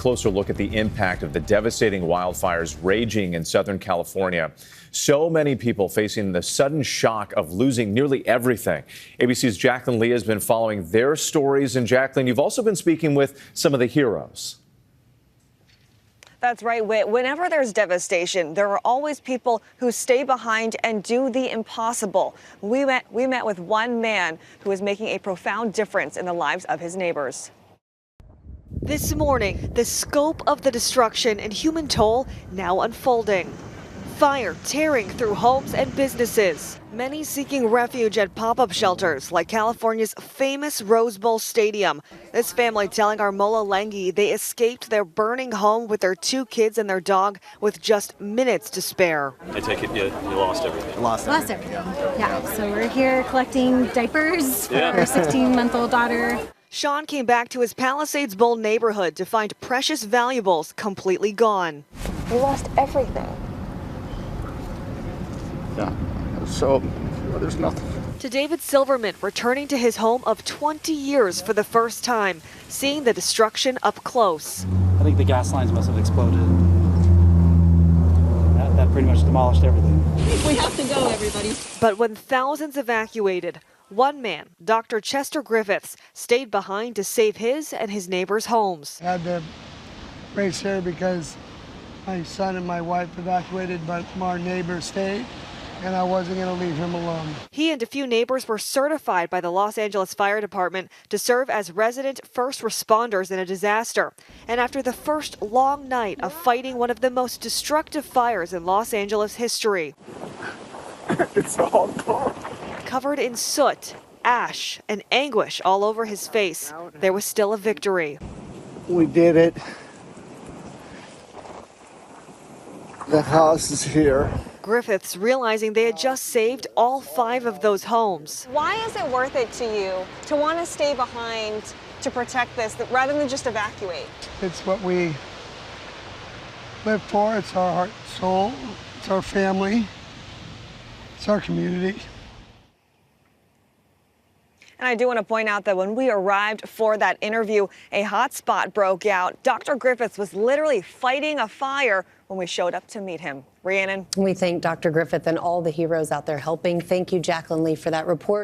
closer look at the impact of the devastating wildfires raging in Southern California. So many people facing the sudden shock of losing nearly everything. ABC's Jaclyn Lee has been following their stories. And Jaclyn, you've also been speaking with some of the heroes. That's right, Whit. Whenever there's devastation, there are always people who stay behind and do the impossible. We met with one man who is making a profound difference in the lives of his neighbors. This morning, the scope of the destruction and human toll now unfolding. Fire tearing through homes and businesses. Many seeking refuge at pop-up shelters like California's famous Rose Bowl Stadium. This family telling our Mola Lengi they escaped their burning home with their 2 kids and their dog with just minutes to spare. I take it you lost everything. Lost everything. Yeah. So we're here collecting diapers for our 16-month-old daughter. Sean came back to his Palisades Bowl neighborhood to find precious valuables completely gone. We lost everything. Yeah, so there's nothing. To David Silverman, returning to his home of 20 years for the first time, seeing the destruction up close. I think the gas lines must have exploded. That pretty much demolished everything. We have to go, everybody. But when thousands evacuated, one man, Dr. Chester Griffiths, stayed behind to save his and his neighbors' homes. I had to race here because my son and my wife evacuated, but our neighbor stayed. And I wasn't going to leave him alone. He and a few neighbors were certified by the Los Angeles Fire Department to serve as resident first responders in a disaster. And after the first long night of fighting one of the most destructive fires in Los Angeles history, It's all gone. covered in soot, ash, and anguish all over his face, there was still a victory. We did it. The house is here. Griffiths realizing they had just saved all 5 of those homes. Why is it worth it to you to want to stay behind to protect this rather than just evacuate? It's what we live for. It's our heart and soul. It's our family. It's our community. And I do want to point out that when we arrived for that interview, a hot spot broke out. Dr. Griffiths was literally fighting a fire when we showed up to meet him. Rhiannon. We thank Dr. Griffith and all the heroes out there helping. Thank you, Jaclyn Lee, for that report.